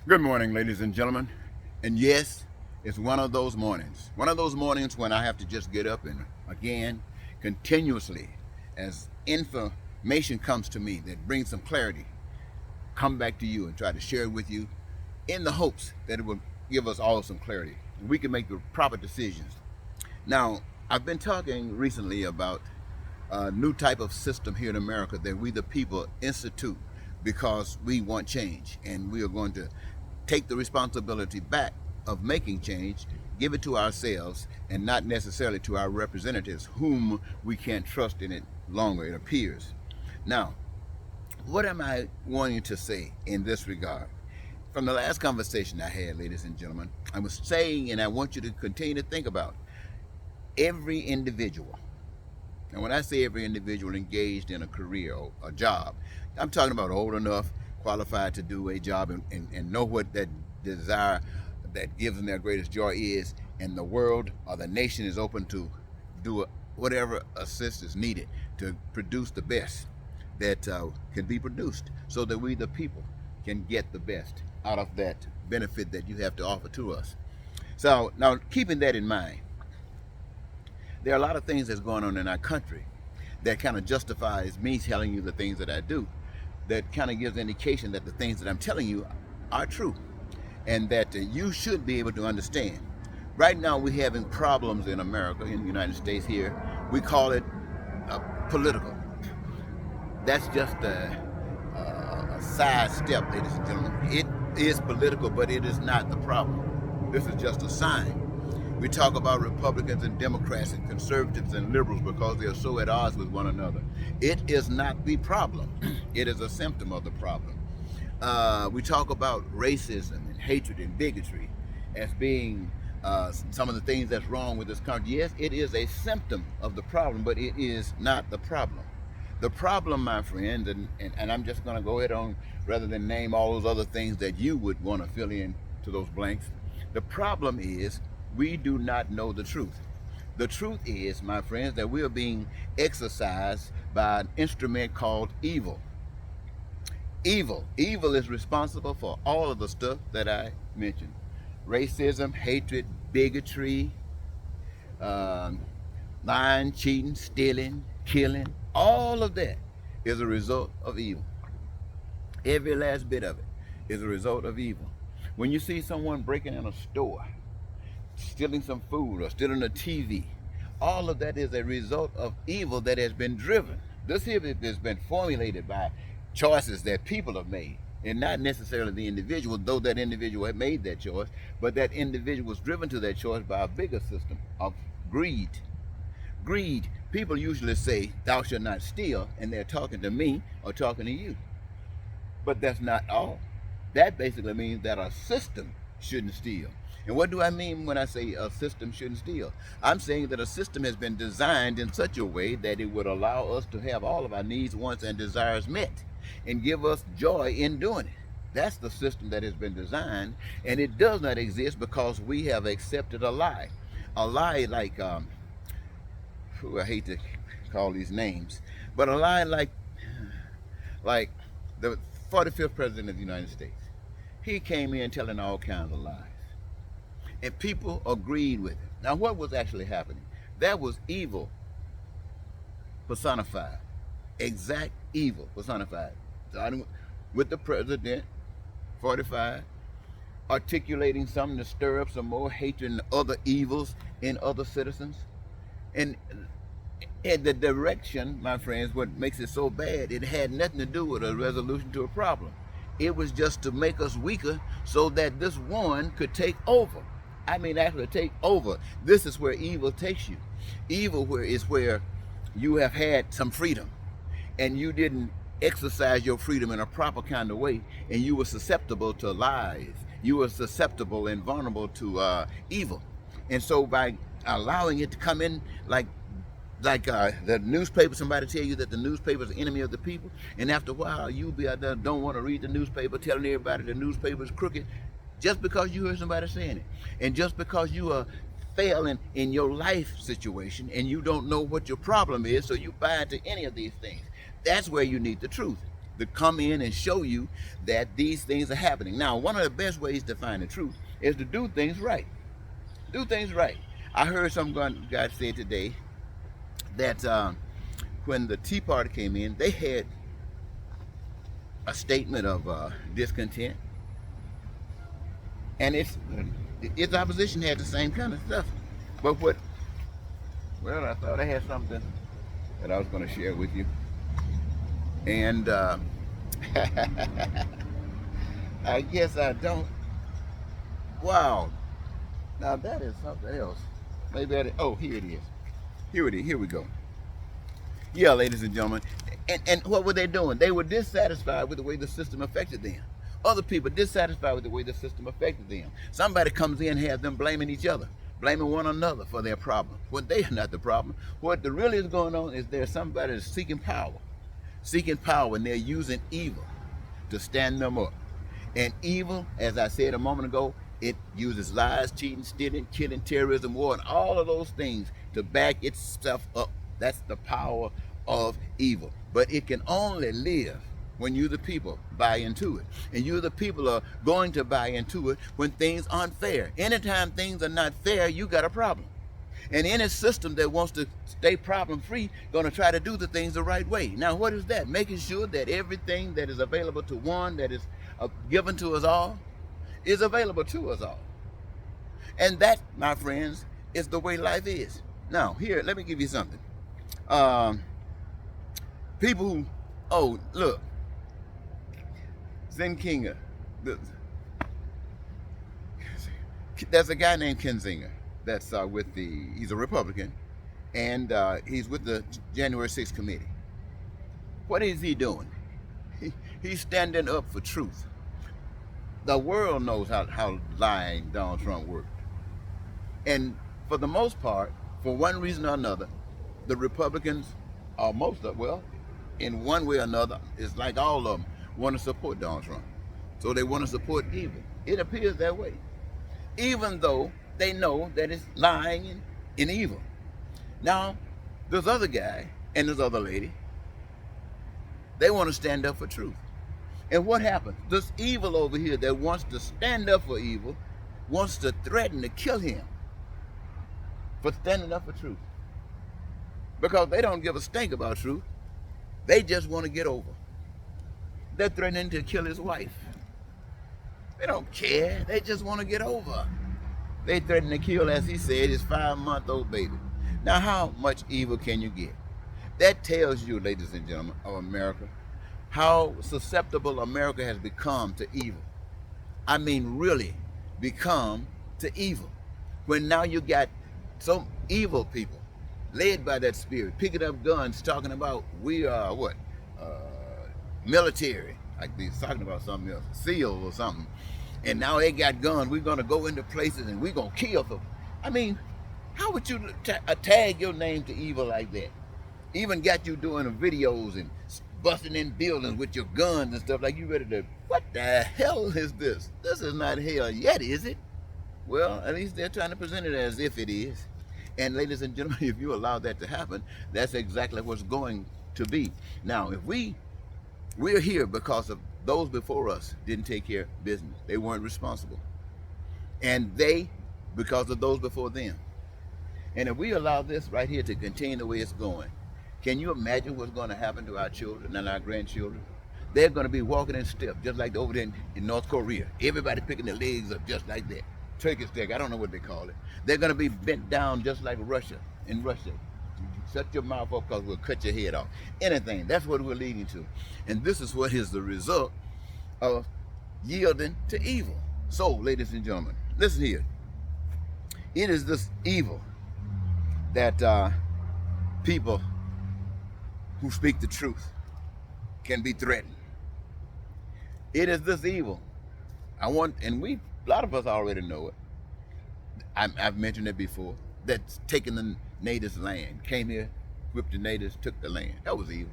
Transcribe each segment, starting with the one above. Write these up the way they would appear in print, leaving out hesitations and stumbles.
Good morning, ladies and gentlemen. And yes, it's one of those mornings. One of those mornings when I have to just get up and again, continuously, as information comes to me that brings some clarity, come back to you and try to share it with you in the hopes that it will give us all some clarity and we can make the proper decisions. Now, I've been talking recently about a new type of system here in America that we the people institute because we want change and we are going to take the responsibility back of making change, give it to ourselves and not necessarily to our representatives whom we can't trust in it longer, it appears. Now, what am I wanting to say in this regard? From the last conversation I had, ladies and gentlemen, I was saying, and I want you to continue to think about every individual. And when I say every individual engaged in a career or a job, I'm talking about old enough, qualified to do a job and know what that desire that gives them their greatest joy is, and the world or the nation is open to do whatever assistance needed to produce the best that can be produced so that we the people can get the best out of that benefit that you have to offer to us. So now, keeping that in mind, there are a lot of things that's going on in our country that kind of justifies me telling you the things that I do, that kind of gives indication that the things that I'm telling you are true and that you should be able to understand. Right now we're having problems in America, in the United States here. We call it political. That's just a side step, ladies and gentlemen. It is political, but it is not the problem. This is just a sign. We talk about Republicans and Democrats and conservatives and liberals because they are so at odds with one another. It is not the problem. It is a symptom of the problem. We talk about racism and hatred and bigotry as being some of the things that's wrong with this country. Yes, it is a symptom of the problem, but it is not the problem. The problem, my friend, and I'm just going to go ahead on, rather than name all those other things that you would want to fill in to those blanks, the problem is we do not know the truth. The truth is, my friends, that we are being exercised by an instrument called evil. Evil is responsible for all of the stuff that I mentioned. Racism, hatred, bigotry, lying, cheating, stealing, killing, all of that is a result of evil. Every last bit of it is a result of evil. When you see someone breaking in a store, stealing some food or stealing a TV, all of that is a result of evil that has been driven. This evil has been formulated by choices that people have made, and not necessarily the individual, though that individual had made that choice, but that individual was driven to that choice by a bigger system of greed. Greed. People usually say, "Thou shalt not steal," and they're talking to me or talking to you. But that's not all. That basically means that a system shouldn't steal. And what do I mean when I say a system shouldn't steal? I'm saying that a system has been designed in such a way that it would allow us to have all of our needs, wants, and desires met and give us joy in doing it. That's the system that has been designed, and it does not exist because we have accepted a lie. A lie like, I hate to call these names, but a lie like the 45th president of the United States. He came in telling all kinds of lies. And people agreed with it. Now, what was actually happening? That was evil personified. Exact evil personified. Starting with the president, 45, articulating something to stir up some more hatred and other evils in other citizens. And the direction, my friends, what makes it so bad, it had nothing to do with a resolution to a problem. It was just to make us weaker so that this one could take over. I mean, actually take over. This is where evil takes you. Evil is where you have had some freedom and you didn't exercise your freedom in a proper kind of way, and you were susceptible to lies. You were susceptible and vulnerable to evil. And so by allowing it to come in like the newspaper, somebody tell you that the newspaper is the enemy of the people, and after a while you'll be out there, don't want to read the newspaper, telling everybody the newspaper is crooked, just because you heard somebody saying it, and just because you are failing in your life situation and you don't know what your problem is, so you buy into any of these things. That's where you need the truth. to come in and show you that these things are happening. Now, one of the best ways to find the truth is to do things right. Do things right. I heard some guy say today that when the Tea Party came in, they had a statement of discontent, and its opposition had the same kind of stuff. But well, I thought I had something that I was going to share with you, and I guess I don't. Wow, now that is something else. Maybe oh, here it is. Here it is. Here we go. Yeah, ladies and gentlemen. And what were they doing? They were dissatisfied with the way the system affected them. Other people dissatisfied with the way the system affected them. Somebody comes in and has them blaming each other, blaming one another for their problem. When they are not the problem. What really is going on is there's somebody that's seeking power, and they're using evil to stand them up. And evil, as I said a moment ago, it uses lies, cheating, stealing, killing, terrorism, war, and all of those things to back itself up. That's the power of evil. But it can only live when you, the people, buy into it. And you, the people, are going to buy into it when things aren't fair. Anytime things are not fair, you got a problem. And any system that wants to stay problem-free going to try to do the things the right way. Now, what is that? Making sure that everything that is available to one, that is given to us all, is available to us all. And that, my friends, is the way life is. Now, here, let me give you something. People who, oh, look, Zenkinga, there's a guy named Kinzinger that's he's a Republican, and he's with the January 6th committee. What is he doing? He's standing up for truth. The world knows how lying Donald Trump worked. And for the most part, for one reason or another, the Republicans, or most of, well, in one way or another, it's like all of them want to support Donald Trump. So they want to support evil. It appears that way. Even though they know that it's lying and evil. Now, this other guy and this other lady, they want to stand up for truth. And what happens? This evil over here that wants to stand up for evil wants to threaten to kill him for standing up for truth. Because they don't give a stink about truth. They just want to get over. They're threatening to kill his wife. They don't care. They just want to get over. They threaten to kill, as he said, his 5-month-old baby. Now, how much evil can you get? That tells you, ladies and gentlemen of America, how susceptible America has become to evil. I mean, really become to evil. When now you got some evil people led by that spirit, picking up guns, talking about we are what? Military. Like he's talking about something else, SEAL or something. And now they got guns. We're going to go into places and we're going to kill them. I mean, how would you tag your name to evil like that? Even got you doing videos and busting in buildings with your guns and stuff like you ready to, what the hell is this? This is not hell yet, is it? Well, at least they're trying to present it as if it is. And ladies and gentlemen, if you allow that to happen, that's exactly what's going to be. Now, if we're here because of those before us didn't take care of business. They weren't responsible. And they, because of those before them. And if we allow this right here to continue the way it's going, can you imagine what's going to happen to our children and our grandchildren? They're going to be walking in step, just like over there in North Korea. Everybody picking their legs up just like that. Turkish leg, I don't know what they call it. They're going to be bent down just like Russia. In Russia, shut your mouth up because we'll cut your head off. Anything, that's what we're leading to. And this is what is the result of yielding to evil. So, ladies and gentlemen, listen here. It is this evil that people who speak the truth can be threatened. It is this evil. A lot of us already know it. I've mentioned it before. That's taking the natives' land. Came here, whipped the natives, took the land. That was evil.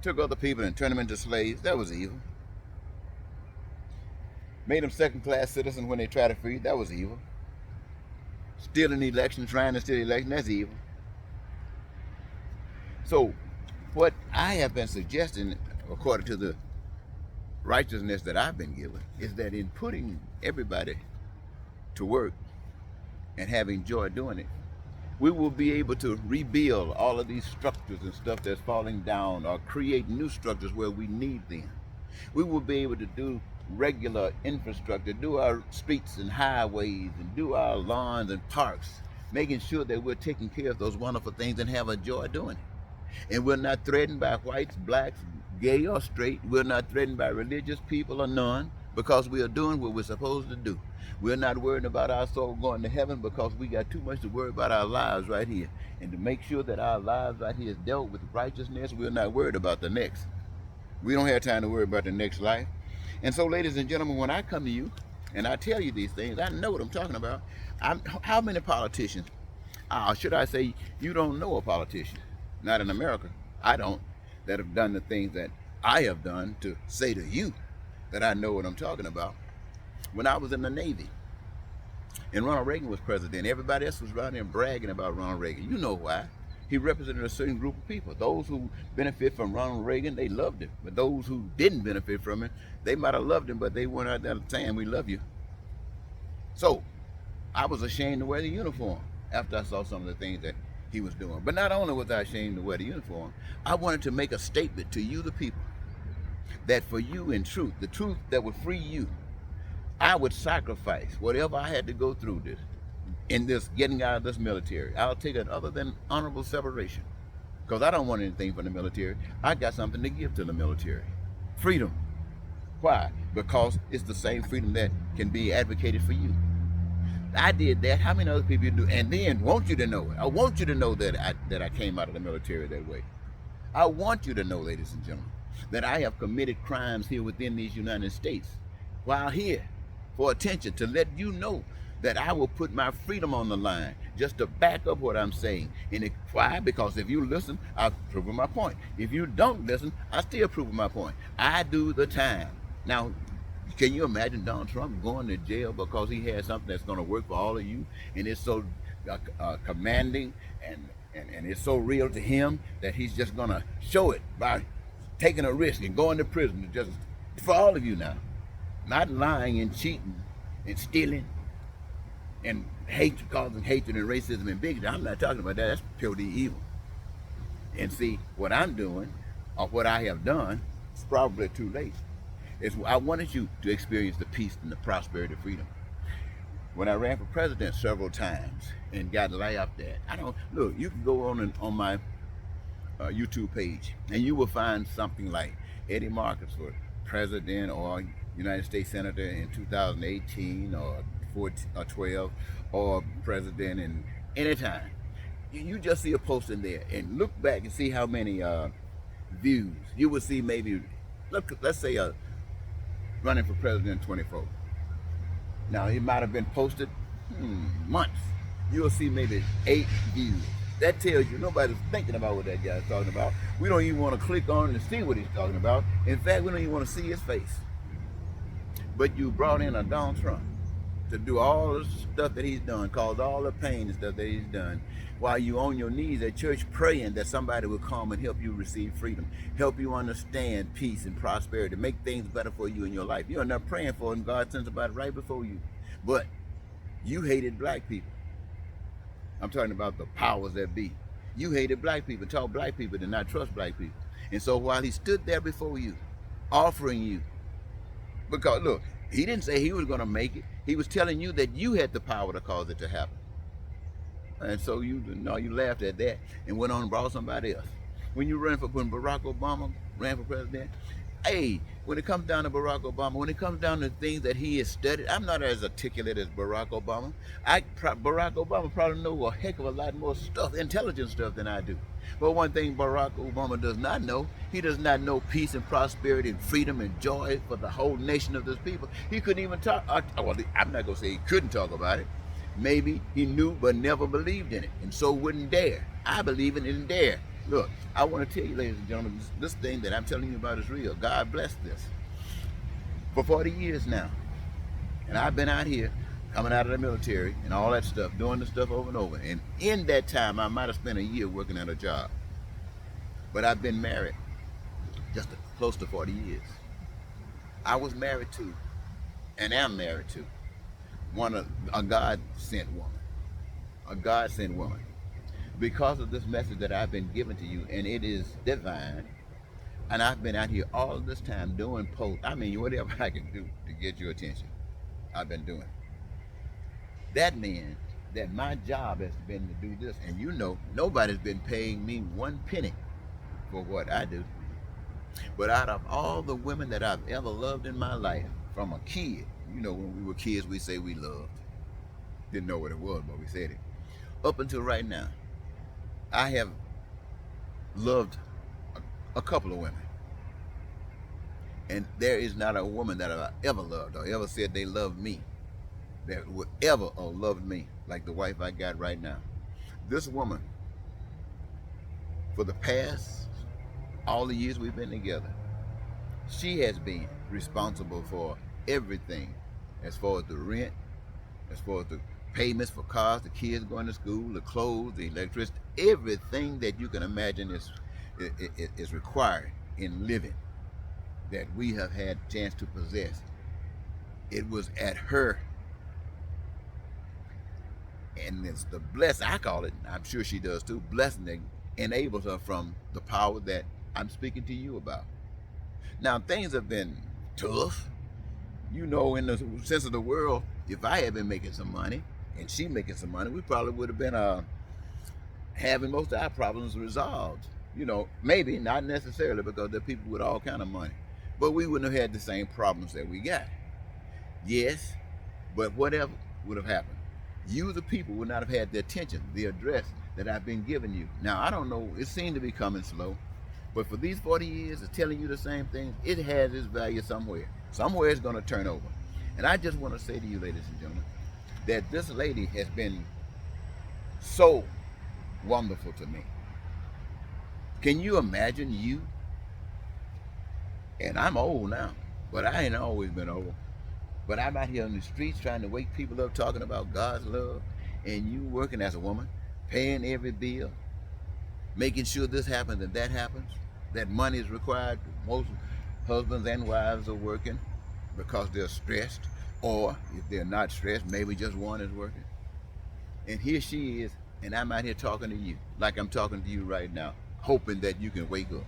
Took other people and turned them into slaves. That was evil. Made them second-class citizens when they tried to free. That was evil. Stealing elections, trying to steal elections. That's evil. So, what I have been suggesting, according to the righteousness that I've been given, is that in putting everybody to work and having joy doing it, we will be able to rebuild all of these structures and stuff that's falling down, or create new structures where we need them. We will be able to do regular infrastructure, do our streets and highways, and do our lawns and parks, making sure that we're taking care of those wonderful things and have a joy doing it. And we're not threatened by whites, blacks, gay or straight. We're not threatened by religious people or none, because we are doing what we're supposed to do. We're not worried about our soul going to heaven, because we got too much to worry about our lives right here. And to make sure that our lives right here is dealt with righteousness, we're not worried about the next. We don't have time to worry about the next life. And so, ladies and gentlemen, when I come to you and I tell you these things, I know what I'm talking about. How many politicians, should I say, you don't know a politician, not in America, I don't, that have done the things that I have done to say to you that I know what I'm talking about. When I was in the Navy and Ronald Reagan was president, everybody else was around there bragging about Ronald Reagan. You know why? He represented a certain group of people. Those who benefit from Ronald Reagan, they loved him. But those who didn't benefit from him, they might have loved him, but they weren't out there saying, we love you. So I was ashamed to wear the uniform after I saw some of the things that he was doing. But not only was I ashamed to wear the uniform, I wanted to make a statement to you, the people, that for you in truth, the truth that would free you, I would sacrifice whatever I had to go through this, in this getting out of this military. I'll take it other than honorable separation, because I don't want anything from the military. I got something to give to the military. Freedom. Why? Because it's the same freedom that can be advocated for you. I did that. How many other people do? And then want you to know it. I want you to know that I came out of the military that way. I want you to know, ladies and gentlemen, that I have committed crimes here within these United States while here, for attention, to let you know that I will put my freedom on the line just to back up what I'm saying. And why? Because if you listen, I'll prove my point. If you don't listen, I still prove my point. I do the time. Now, can you imagine Donald Trump going to jail because he has something that's going to work for all of you, and it's so commanding and it's so real to him that he's just going to show it by taking a risk and going to prison just for all of you now? Not lying and cheating and stealing and hatred, causing hatred and racism and bigotry. I'm not talking about that. That's purely evil. And see, what I'm doing, or what I have done, it's probably too late. I wanted you to experience the peace and the prosperity and freedom. When I ran for president several times and got laughed at, look, you can go on my YouTube page and you will find something like Eddie Marcus for president, or United States Senator in 2018 or 12, or president in any time. You just see a post in there and look back and see how many views. You will see maybe, let's say running for president 24. Now, it might have been posted months. You'll see maybe 8 views. That tells you nobody's thinking about what that guy's talking about. We don't even want to click on and see what he's talking about. In fact, we don't even want to see his face. But you brought in a Donald Trump to do all the stuff that he's done, cause all the pain and stuff that he's done, while you on your knees at church praying that somebody will come and help you receive freedom, help you understand peace and prosperity, make things better for you in your life. You're not praying for it, and God sends somebody right before you. But you hated black people. I'm talking about the powers that be. You hated black people, taught black people to not trust black people. And so while he stood there before you, offering you, because look, he didn't say he was going to make it. He was telling you that you had the power to cause it to happen. And so you laughed at that and went on and brought somebody else. When Barack Obama ran for president, hey, when it comes down to Barack Obama, when it comes down to things that he has studied, I'm not as articulate as Barack Obama. Barack Obama probably knows a heck of a lot more stuff, intelligent stuff, than I do. But one thing Barack Obama does not know, he does not know peace and prosperity and freedom and joy for the whole nation of this people. He couldn't even talk. Well, I'm not going to say he couldn't talk about it. Maybe he knew but never believed in it, and so wouldn't dare. I believe in it and dare. Look, I want to tell you, ladies and gentlemen, this thing that I'm telling you about is real. God bless this. For 40 years now, and I've been out here, coming out of the military and all that stuff, doing the stuff over and over. And in that time, I might have spent a year working at a job. But I've been married just a close to 40 years. I was married to, and am married to, a God-sent woman. A God-sent woman. Because of this message that I've been given to you, and it is divine, and I've been out here all this time doing posts. I mean, whatever I can do to get your attention, I've been doing. That means that my job has been to do this, and you know, nobody's been paying me one penny for what I do. But out of all the women that I've ever loved in my life, from a kid, you know, when we were kids, we say we loved. Didn't know what it was, but we said it. Up until right now, I have loved a couple of women. And there is not a woman that I've ever loved or ever said they loved me that would ever or loved me like the wife I got right now. This woman, for the past, all the years we've been together, she has been responsible for everything, as far as the rent, as far as the payments for cars, the kids going to school, the clothes, the electricity, everything that you can imagine is required in living that we have had a chance to possess. It was at her, and it's the blessing, I call it, I'm sure she does too, blessing that enables her from the power that I'm speaking to you about. Now, things have been tough. You know, in the sense of the world, if I had been making some money and she making some money, we probably would have been having most of our problems resolved. You know, maybe not necessarily, because there are people with all kind of money, but we wouldn't have had the same problems that we got. Yes, but whatever would have happened, you, the people, would not have had the attention, the address that I've been giving you. Now, I don't know, it seemed to be coming slow, but for these 40 years of telling you the same thing, it has its value somewhere. Somewhere it's going to turn over. And I just want to say to you, ladies and gentlemen, that this lady has been so wonderful to me. Can you imagine you? And I'm old now, but I ain't always been old. But I'm out here on the streets trying to wake people up, talking about God's love, and you working as a woman, paying every bill, making sure this happens and that happens, that money is required. Most husbands and wives are working because they're stressed, or if they're not stressed, maybe just one is working. And here she is, and I'm out here talking to you like I'm talking to you right now, hoping that you can wake up.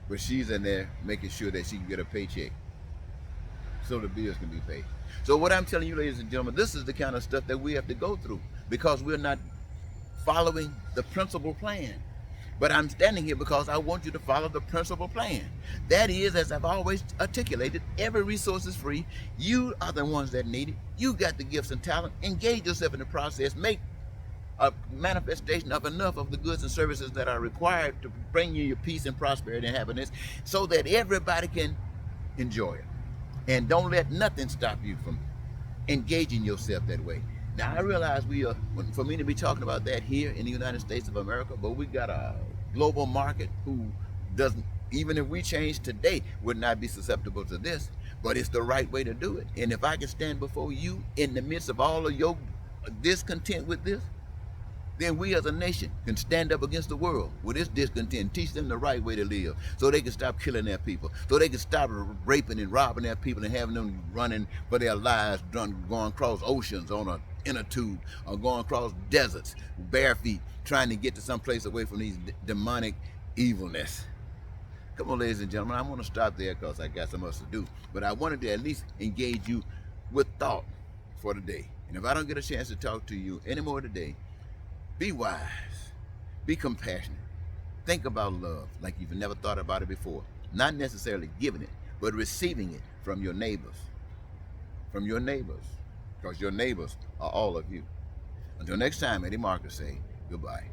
But she's in there making sure that she can get a paycheck so the bills can be paid. So what I'm telling you, ladies and gentlemen, this is the kind of stuff that we have to go through because we're not following the principal plan. But I'm standing here because I want you to follow the principal plan. That is, as I've always articulated, every resource is free. You are the ones that need it. You got the gifts and talent. Engage yourself in the process. Make a manifestation of enough of the goods and services that are required to bring you your peace and prosperity and happiness so that everybody can enjoy it. And don't let nothing stop you from engaging yourself that way. Now, I realize for me to be talking about that here in the United States of America, but we got a global market who doesn't, even if we change today, would not be susceptible to this, but it's the right way to do it. And if I can stand before you in the midst of all of your discontent with this, then we as a nation can stand up against the world with this discontent, teach them the right way to live so they can stop killing their people, so they can stop raping and robbing their people and having them running for their lives, going across oceans on an inner tube or going across deserts, bare feet, trying to get to some place away from these demonic evilness. Come on, ladies and gentlemen, I'm going to stop there because I got so much to do, but I wanted to at least engage you with thought for the day. And if I don't get a chance to talk to you anymore today, be wise, be compassionate, think about love like you've never thought about it before. Not necessarily giving it, but receiving it from your neighbors. From your neighbors, because your neighbors are all of you. Until next time, Eddie Marcus say goodbye.